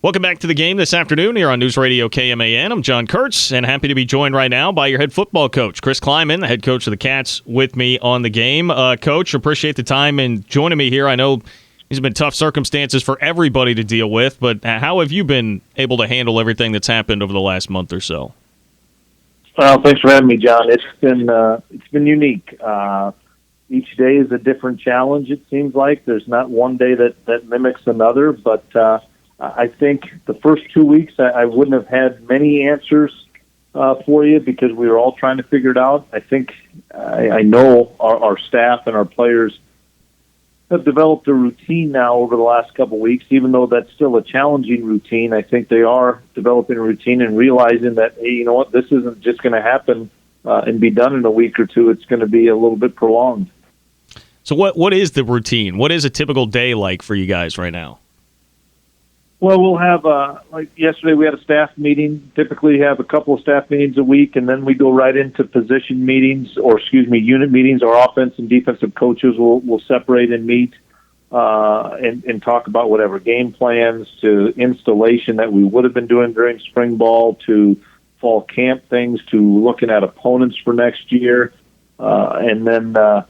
Welcome back to the game this afternoon here on News Radio KMAN. I'm John Kurtz, and happy to be joined right now by your head football coach, Chris Klieman, the head coach of the Cats, with me on the game. Coach, appreciate the time and joining me here. I know these have been tough circumstances for everybody to deal with, but how have you been able to handle everything that's happened over the last month or so? Well, thanks for having me, John. It's been unique. Each day is a different challenge, it seems like. There's not one day that mimics another, but I think the first 2 weeks I wouldn't have had many answers for you because we were all trying to figure it out. I think I know our staff and our players have developed a routine now over the last couple of weeks, even though that's still a challenging routine. I think they are developing a routine and realizing that, hey, you know what, this isn't just going to happen and be done in a week or two. It's going to be a little bit prolonged. So what is the routine? What is a typical day like for you guys right now? Well, we'll have, like yesterday we had a staff meeting. Typically have a couple of staff meetings a week, and then we go right into position meetings, unit meetings. Our offense and defensive coaches will separate and meet and talk about whatever game plans to installation that we would have been doing during spring ball to fall camp things to looking at opponents for next year. And then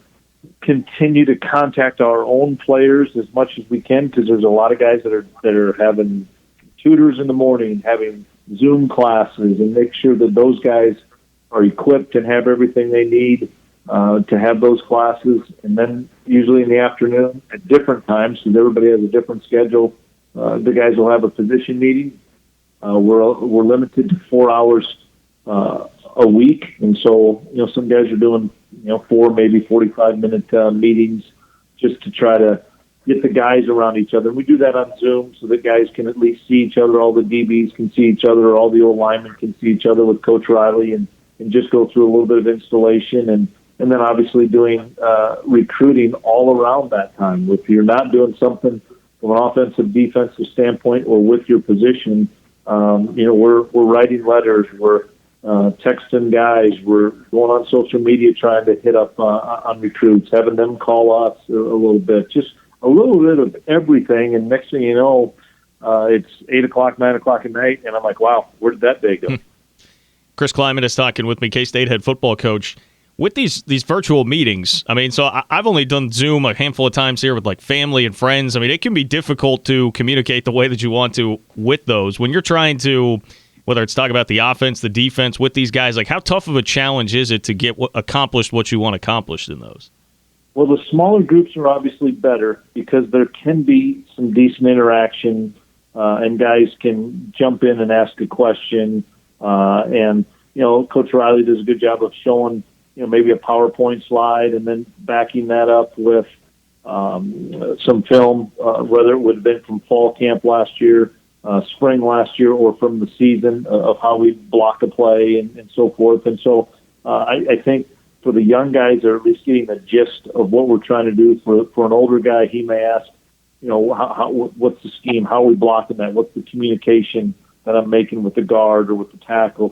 continue to contact our own players as much as we can because there's a lot of guys that are having tutors in the morning, having Zoom classes, and make sure that those guys are equipped and have everything they need to have those classes. And then usually in the afternoon at different times, because everybody has a different schedule, the guys will have a position meeting. We're limited to 4 hours a week, and so some guys are doing 4 maybe 45-minute meetings just to try to get the guys around each other. And we do that on Zoom so that guys can at least see each other. All the DBs can see each other. All the old linemen can see each other with Coach Riley and just go through a little bit of installation and then obviously doing recruiting all around that time. If you're not doing something from an offensive, defensive standpoint or with your position, we're writing letters. We're texting guys. We're going on social media trying to hit up on recruits, having them call us a little bit, just a little bit of everything. And next thing you know, it's 8 o'clock, 9 o'clock at night, and I'm like, wow, where did that day go? Chris Klieman is talking with me, K-State head football coach. With these virtual meetings, so I've only done Zoom a handful of times here with like family and friends. It can be difficult to communicate the way that you want to with those. When you're trying to, whether it's talk about the offense, the defense with these guys, like how tough of a challenge is it to get accomplished what you want accomplished in those? Well, the smaller groups are obviously better because there can be some decent interaction and guys can jump in and ask a question. And Coach Riley does a good job of showing, maybe a PowerPoint slide and then backing that up with some film, whether it would have been from fall camp last year, spring last year, or from the season of how we block a play and so forth. And so I think for the young guys, they're at least getting the gist of what we're trying to do. For an older guy, he may ask, what's the scheme? How are we blocking that? What's the communication that I'm making with the guard or with the tackle?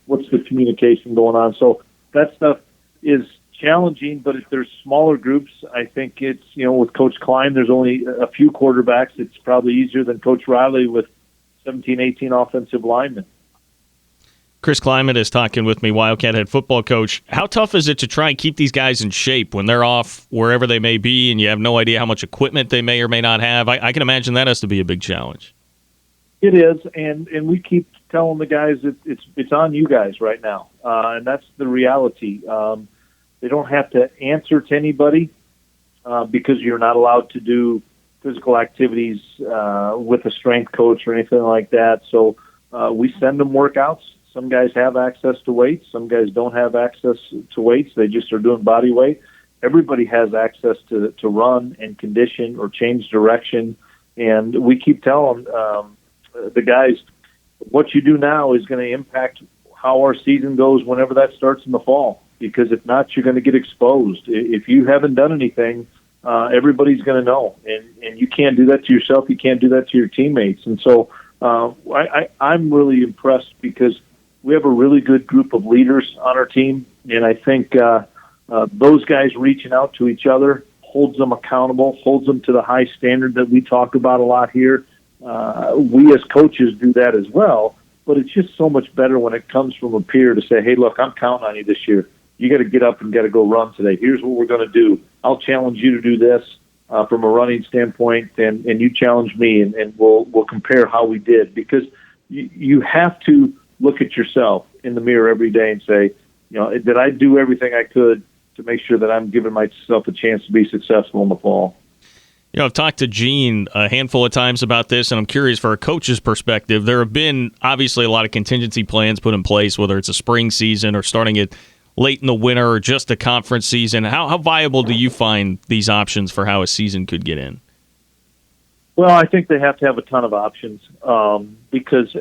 What's the communication going on? So that stuff is challenging, but if there's smaller groups, I think it's, with Coach Klein, there's only a few quarterbacks. It's probably easier than Coach Riley with 17, 18 offensive linemen. Chris Klieman is talking with me, Wildcat head football coach. How tough is it to try and keep these guys in shape when they're off wherever they may be and you have no idea how much equipment they may or may not have? I can imagine that has to be a big challenge. It is, and we keep telling the guys it's on you guys right now, and that's the reality. They don't have to answer to anybody because you're not allowed to do physical activities with a strength coach or anything like that. So we send them workouts. Some guys have access to weights. Some guys don't have access to weights. They just are doing body weight. Everybody has access to run and condition or change direction. And we keep telling the guys, what you do now is going to impact how our season goes whenever that starts in the fall. Because if not, you're going to get exposed. If you haven't done anything, everybody's going to know. And you can't do that to yourself. You can't do that to your teammates. And so I'm really impressed because we have a really good group of leaders on our team. And I think those guys reaching out to each other holds them accountable, holds them to the high standard that we talk about a lot here. We as coaches do that as well, but it's just so much better when it comes from a peer to say, hey, look, I'm counting on you this year. You got to get up and got to go run today. Here's what we're going to do. I'll challenge you to do this from a running standpoint, and you challenge me, and we'll compare how we did. Because you have to look at yourself in the mirror every day and say, did I do everything I could to make sure that I'm giving myself a chance to be successful in the fall? I've talked to Gene a handful of times about this, and I'm curious for a coach's perspective. There have been obviously a lot of contingency plans put in place, whether it's a spring season or starting it late in the winter or just a conference season. How viable do you find these options for how a season could get in? Well, I think they have to have a ton of options because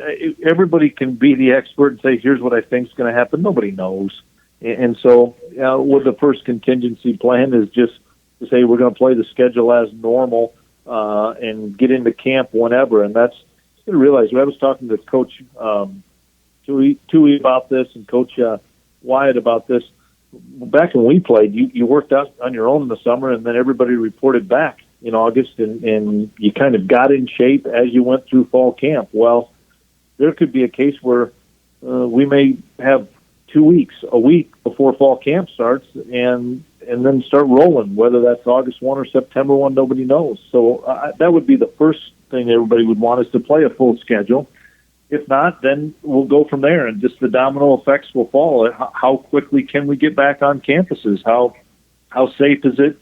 everybody can be the expert and say, here's what I think is going to happen. Nobody knows. And so with the first contingency plan is just to say we're going to play the schedule as normal and get into camp whenever. And that's you realize. I was talking to Coach Tui about this and Coach Wyatt about this. Back when we played, you worked out on your own in the summer, and then everybody reported back in August, and you kind of got in shape as you went through fall camp. Well, there could be a case where we may have 2 weeks, a week before fall camp starts, and then start rolling, whether that's August 1 or September 1, nobody knows. So that would be the first thing everybody would want is to play a full schedule. If not, then we'll go from there, and just the domino effects will follow. How quickly can we get back on campuses? How safe is it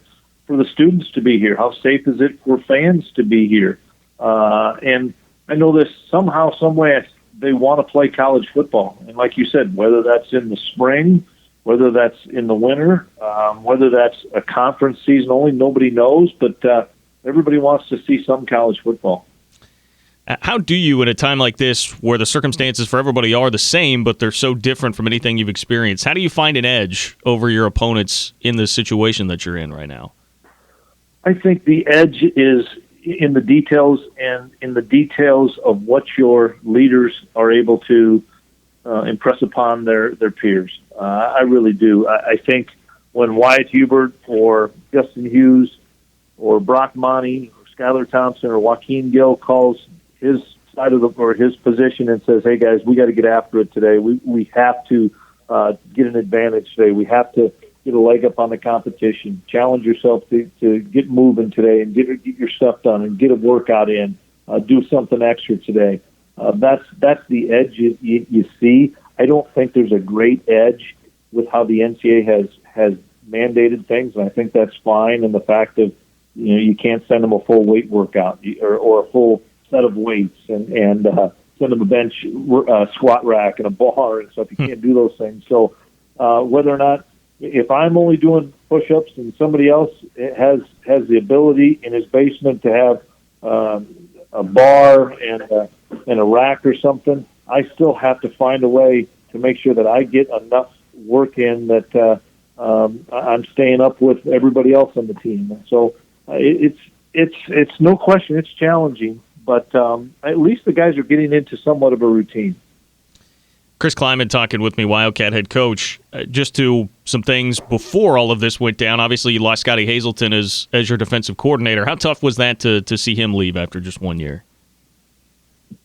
for the students to be here? How safe is it for fans to be here? And I know this somehow, some way, they want to play college football. And like you said, whether that's in the spring, whether that's in the winter, whether that's a conference season only, nobody knows. But everybody wants to see some college football. How do you, in a time like this, where the circumstances for everybody are the same, but they're so different from anything you've experienced, how do you find an edge over your opponents in the situation that you're in right now? I think the edge is in the details and in the details of what your leaders are able to impress upon their peers. I really do. I think when Wyatt Hubert or Justin Hughes or Brock Monty or Skylar Thompson or Joaquin Gill calls his side of his position and says, "Hey guys, we got to get after it today. We have to get an advantage today. We have to get a leg up on the competition. Challenge yourself to get moving today and get your stuff done and get a workout in. Do something extra today." That's the edge you see. I don't think there's a great edge with how the NCAA has mandated things, and I think that's fine. And the fact of you can't send them a full weight workout or a full set of weights and send them a bench squat rack and a bar and stuff. You can't do those things. So whether or not, if I'm only doing push-ups and somebody else has the ability in his basement to have a bar and a rack or something, I still have to find a way to make sure that I get enough work in that I'm staying up with everybody else on the team. So it's no question it's challenging, but at least the guys are getting into somewhat of a routine. Chris Klieman talking with me, Wildcat head coach. Just to some things before all of this went down. Obviously, you lost Scottie Hazleton as your defensive coordinator. How tough was that to see him leave after just 1 year?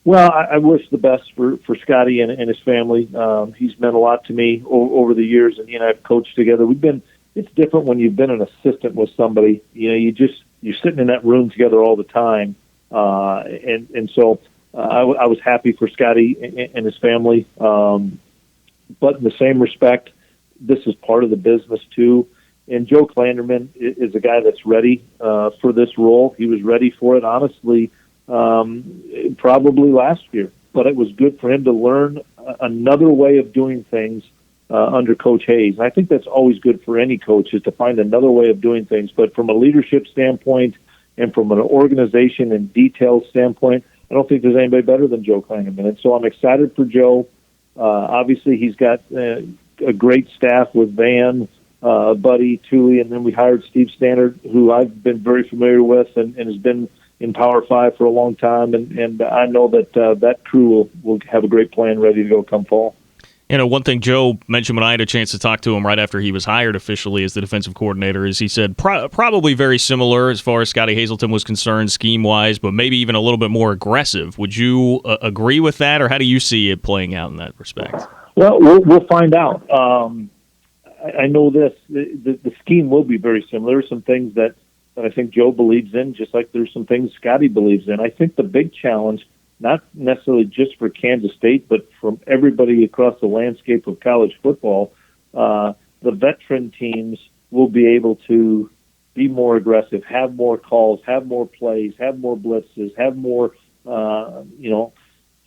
Well, I wish the best for Scottie and his family. He's meant a lot to me over the years, and he and I have coached together. It's different when you've been an assistant with somebody. You're sitting in that room together all the time, and so I was happy for Scottie and his family. But in the same respect, this is part of the business too. And Joe Klanderman is a guy that's ready for this role. He was ready for it, honestly, probably last year. But it was good for him to learn another way of doing things under Coach Hayes. And I think that's always good for any coach, is to find another way of doing things. But from a leadership standpoint and from an organization and detail standpoint, I don't think there's anybody better than Joe Klanderman. And so I'm excited for Joe. Obviously, he's got a great staff with Van, Buddy, Thule, and then we hired Steve Stannard, who I've been very familiar with and has been in Power 5 for a long time. And I know that that crew will have a great plan ready to go come fall. One thing Joe mentioned when I had a chance to talk to him right after he was hired officially as the defensive coordinator is he said probably very similar as far as Scottie Hazleton was concerned scheme-wise, but maybe even a little bit more aggressive. Would you agree with that, or how do you see it playing out in that respect? Well, we'll find out. I know this. The scheme will be very similar. Some things that I think Joe believes in, just like there's some things Scottie believes in. I think the big challenge, not necessarily just for Kansas State, but from everybody across the landscape of college football, the veteran teams will be able to be more aggressive, have more calls, have more plays, have more blitzes, have more,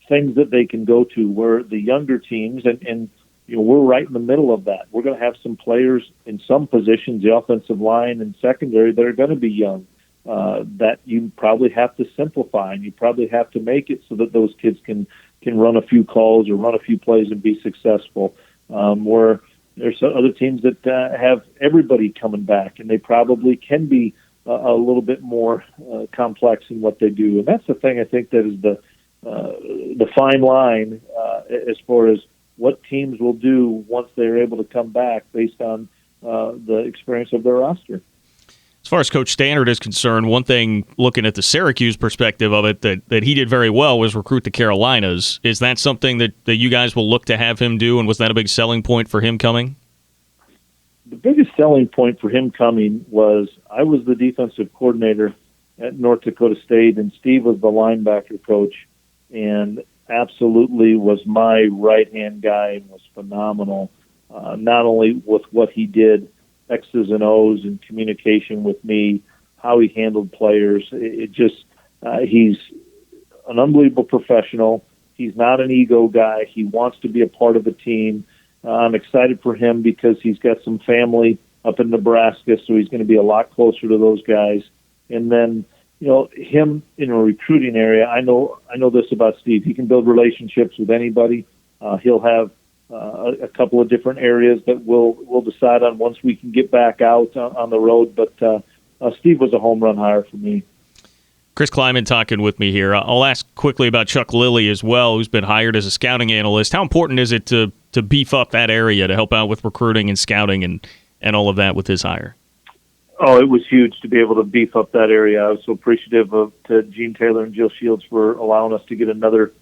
things that they can go to, where the younger teams, and we're right in the middle of that. We're going to have some players in some positions, the offensive line and secondary, that are going to be young. That you probably have to simplify, and you probably have to make it so that those kids can run a few calls or run a few plays and be successful. Where there's other teams that have everybody coming back, and they probably can be a little bit more complex in what they do. And that's the thing I think that is the fine line as far as what teams will do once they're able to come back based on the experience of their roster. As far as Coach Standard is concerned, one thing looking at the Syracuse perspective of it that he did very well was recruit the Carolinas. Is that something that you guys will look to have him do, and was that a big selling point for him coming? The biggest selling point for him coming was I was the defensive coordinator at North Dakota State, and Steve was the linebacker coach, and absolutely was my right-hand guy and was phenomenal, not only with what he did, X's and O's and communication with me, how he handled players. He's an unbelievable professional. He's not an ego guy. He wants to be a part of the team. I'm excited for him because he's got some family up in Nebraska, so he's going to be a lot closer to those guys. And then, him in a recruiting area, I know this about Steve. He can build relationships with anybody. He'll have a couple of different areas that we'll decide on once we can get back out on the road. But Steve was a home run hire for me. Chris Klieman talking with me here. I'll ask quickly about Chuck Lilly as well, who's been hired as a scouting analyst. How important is it to beef up that area to help out with recruiting and scouting and all of that with his hire? Oh, it was huge to be able to beef up that area. I was so appreciative to Gene Taylor and Jill Shields for allowing us to get another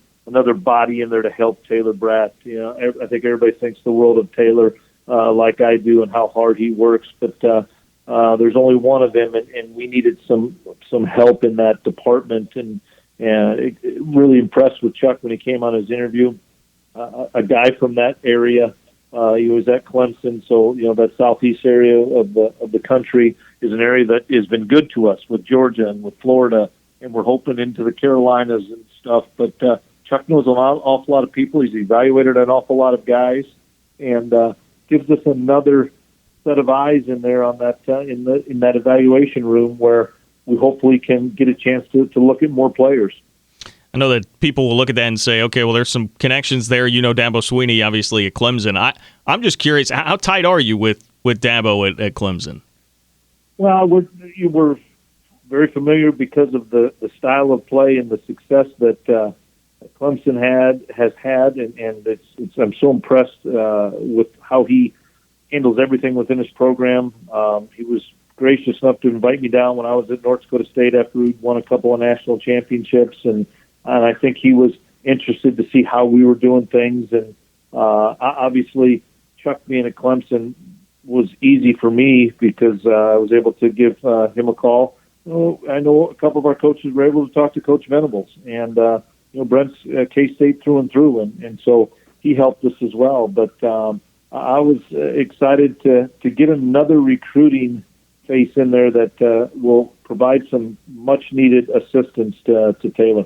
body in there to help Taylor Bratt. I think everybody thinks the world of Taylor like I do and how hard he works, but there's only one of them, and we needed some help in that department. And really impressed with Chuck when he came on his interview. A guy from that area. He was at Clemson, so that southeast area of the country is an area that has been good to us with Georgia and with Florida, and we're hoping into the Carolinas and stuff. But Chuck knows an awful lot of people. He's evaluated an awful lot of guys, and gives us another set of eyes in there on that in that evaluation room where we hopefully can get a chance to look at more players. I know that people will look at that and say, okay, well, there's some connections there. Dabo Swinney, obviously, at Clemson. I'm just curious, how tight are you with Dabo at Clemson? Well, we're very familiar because of the style of play and the success that Clemson has had, and I'm so impressed with how he handles everything within his program. He was gracious enough to invite me down when I was at North Dakota State after we'd won a couple of national championships, and I think he was interested to see how we were doing things. And obviously, Chuck being at Clemson was easy for me because I was able to give him a call. I know a couple of our coaches were able to talk to Coach Venables, and Brent's K-State through and through, and so he helped us as well. But I was excited to get another recruiting face in there that will provide some much-needed assistance to Taylor.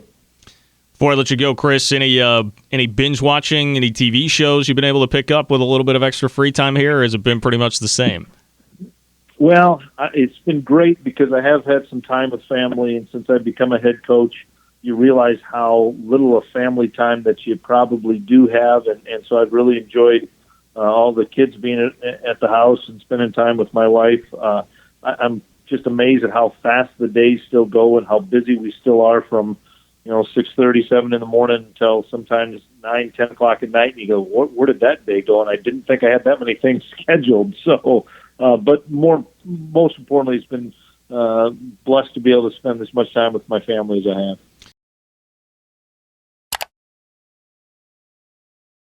Before I let you go, Chris, any binge watching, any TV shows you've been able to pick up with a little bit of extra free time here, or has it been pretty much the same? Well, it's been great because I have had some time with family, and since I've become a head coach, you realize how little of family time that you probably do have, and so I've really enjoyed all the kids being at the house and spending time with my wife. I'm just amazed at how fast the days still go and how busy we still are from 6:30, 7 in the morning until sometimes 9, 10 o'clock at night, and you go, where did that day go? And I didn't think I had that many things scheduled. So, but most importantly, it's been blessed to be able to spend as much time with my family as I have.